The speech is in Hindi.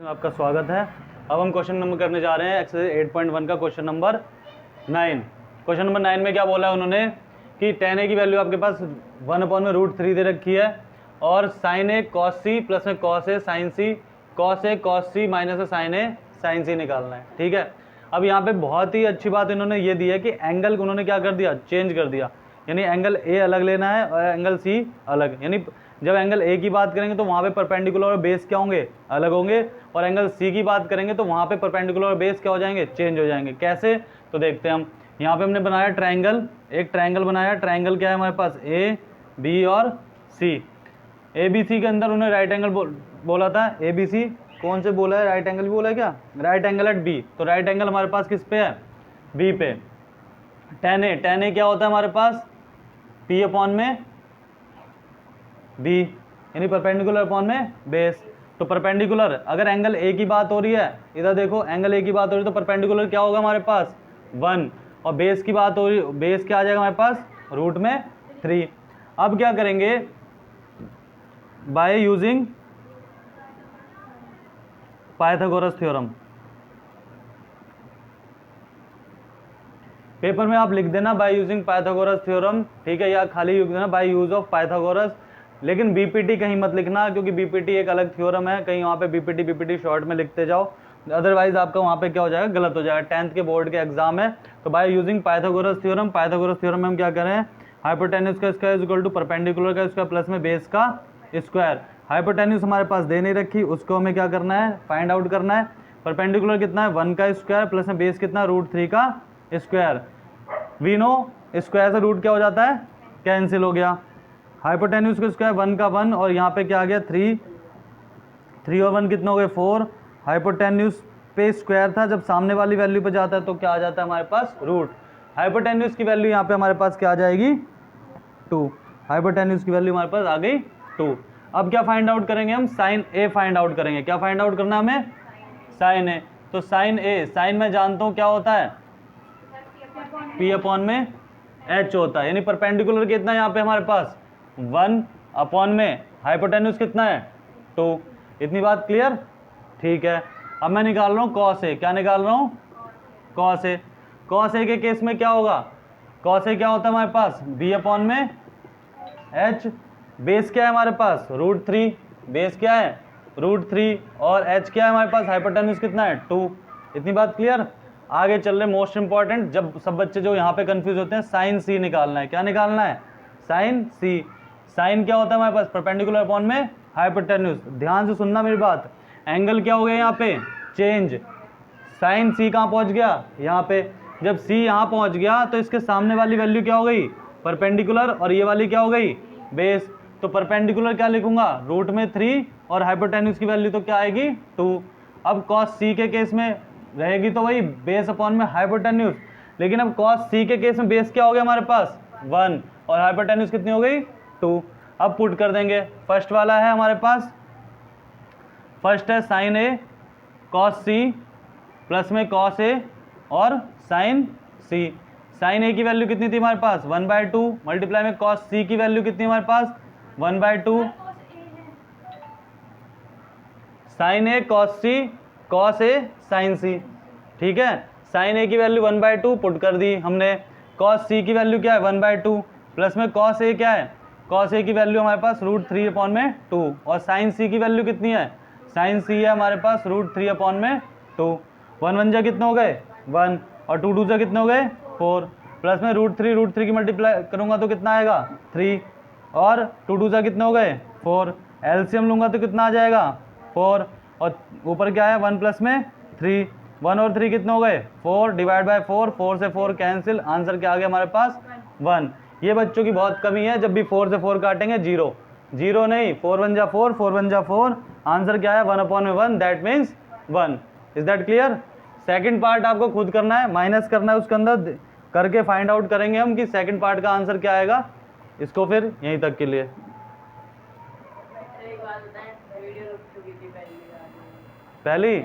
आपका स्वागत है। अब हम क्वेश्चन नंबर करने जा रहे हैं एक्सरसाइज 8.1 का क्वेश्चन नंबर 9। क्वेश्चन नंबर 9 में क्या बोला है उन्होंने कि tan a की वैल्यू आपके पास 1/√3 दे रखी है और sin a cos c plus में cos a sin c minus है sin c निकालना है। ठीक है, अब यहाँ पे बहुत ही अच्छी बात इन्होंने ये दी है कि एंगल उन्होंने क्या कर दिया, चेंज कर दिया। यानी एंगल ए अलग लेना है और एंगल सी अलग। यानी जब एंगल ए की बात करेंगे तो वहाँ पे परपेंडिकुलर और बेस क्या होंगे, अलग होंगे, और एंगल सी की बात करेंगे तो वहाँ पे परपेंडिकुलर और बेस क्या हो जाएंगे, चेंज हो जाएंगे। कैसे, तो देखते हैं हम। यहाँ पे हमने बनाया ट्रायंगल, एक ट्रायंगल बनाया। ट्रायंगल क्या है हमारे पास, ए बी और सी। ए बी सी के अंदर उन्होंने राइट एंगल बोला था। ए बी सी कौन से बोला है, राइट एंगल भी बोला है क्या, राइट एंगल एट बी। तो राइट एंगल हमारे पास किस पे है, बी पे। tan a क्या होता है हमारे पास, P अपॉन में बी, यानी परपेंडिकुलर अपॉन में बेस। तो परपेंडिकुलर, अगर एंगल ए की बात हो रही है, इधर देखो एंगल ए की बात हो रही है तो परपेंडिकुलर क्या होगा हमारे पास 1, और बेस की बात हो रही है, बेस क्या आ जाएगा हमारे पास रूट में 3। अब क्या करेंगे, by using Pythagoras theorem. Paper में आप लिख देना बाय यूजिंग पाइथागोरस थ्योरम, ठीक है, या खाली लिख देना बाय यूज ऑफ पाइथागोरस। लेकिन बीपीटी कहीं मत लिखना, क्योंकि बीपीटी एक अलग थ्योरम है, कहीं वहाँ पे बीपीटी शॉर्ट में लिखते जाओ, अदरवाइज आपका वहाँ पे क्या हो जाएगा, गलत हो जाएगा। 10th के बोर्ड के एग्जाम है। तो by using Pythagoras theorem, Pythagoras theorem में हम क्या करें, हाइपोटेन्यूज का स्क्वायर इक्वल टू परपेंडिकुलर का स्क्वायर प्लस में बेस का स्क्वायर। हाइपोटेन्यूज हमारे पास दे नहीं रखी, उसको हमें क्या करना है, फाइंड आउट करना है। परपेंडिकुलर कितना है, 1 का स्क्वायर प्लस में बेस कितना, √3 का स्क्वायर। वी नो स्क्वायर से रूट क्या हो जाता है, कैंसिल हो गया। हाइपोटेन्यूज का स्क्वायर 1 का 1, और यहाँ पे क्या आ गया 3 और 1 कितना हो गए 4। हाइपोटेन्यूज पे स्क्वायर था, जब सामने वाली वैल्यू पे जाता है तो क्या आ जाता है हमारे पास रूट। हाइपोटेन्यूज की वैल्यू यहाँ पे हमारे पास क्या आ जाएगी 2। हाइपोटेन्यूज की वैल्यू हमारे पास आ गई 2। अब क्या फाइंड आउट करेंगे हम, साइन ए फाइंड आउट करेंगे। क्या फाइंड आउट करना हमें, साइन ए। तो साइन ए, साइन मैं जानता हूँ क्या होता है, P अपॉन में H होता है। यानी परपेंडिकुलर कितना है यहाँ पे हमारे पास 1 अपॉन में हाइपोटेन्यूज कितना है 2। इतनी बात क्लियर, ठीक है। अब मैं निकाल रहा हूँ कॉस ए। क्या निकाल रहा हूँ, कॉस ए। कॉस ए के केस में क्या होगा, कॉस ए क्या होता है हमारे पास B अपॉन में H। बेस क्या है हमारे पास √3, बेस क्या है √3, और H क्या है हमारे पास, हाइपोटेन्यूज कितना है 2। इतनी बात क्लियर। आगे चल रहे मोस्ट इंपॉर्टेंट, जब सब बच्चे जो यहाँ पे कंफ्यूज होते हैं, साइन सी निकालना है। क्या निकालना है, साइन सी। साइन क्या होता है हमारे पास, परपेंडिकुलर अपॉन में हाइपोटेन्यूज। ध्यान से सुनना मेरी बात, एंगल क्या हो गया यहाँ पे, चेंज। साइन सी कहाँ पहुँच गया, यहाँ पे। जब सी यहाँ पहुँच गया तो इसके सामने वाली वैल्यू क्या हो गई, परपेंडिकुलर, और ये वाली क्या हो गई, बेस। तो परपेंडिकुलर क्या लिखूंगा, रूट में 3, और हाइपोटेन्यूज की वैल्यू तो क्या आएगी 2। अब कॉस सी के केस में रहेगी तो वही बेस अपॉन में हाइपोटेन्यूज, लेकिन अब कॉस सी के केस में बेस क्या हो गया हमारे पास 1, और हाइपोटेन्यूज कितनी हो गई 2। अब पुट कर देंगे। फर्स्ट वाला है हमारे पास, फर्स्ट है साइन ए कॉस सी प्लस में कॉस ए और साइन सी। साइन ए की वैल्यू कितनी थी हमारे पास 1/2, मल्टीप्लाई में कॉस सी की वैल्यू कितनी हमारे पास 1/2। Sign A cos C, cos A sign सी, ठीक है। साइन ए की वैल्यू 1/2 पुट कर दी हमने। कॉस सी की वैल्यू क्या है 1/2, प्लस में कॉस ए क्या है, कॉस ए की वैल्यू हमारे पास √3 अपॉन में 2, और साइन सी की वैल्यू कितनी है, साइन सी है हमारे पास √3 अपॉन में 2। 1 1 जा कितने हो गए 1, और 2 2 जा कितने हो गए 4, प्लस में √3 की मल्टीप्लाई करूंगा तो कितना आएगा 3, और 2 2 जा कितने हो गए 4। एलसीएम लूंगा तो कितना आ जाएगा 4, और ऊपर क्या है 1 प्लस में 3, 1 और 3 कितने हो गए 4, डिवाइड बाय 4, 4 से 4 कैंसिल, आंसर क्या आ गया हमारे पास 1। ये बच्चों की बहुत कमी है, जब भी 4 से 4 काटेंगे 0 0 नहीं, 4 1 जा 4, 4 1 जा 4, आंसर क्या है 1 अपॉन में 1, that means 1। Is that clear. Second part आपको खुद करना है, माइनस करना है, उसके अंदर करके फाइंड आउट करेंगे हम कि सेकंड पार्ट का आंसर क्या आएगा। इसको फिर यहीं तक के लिए पहली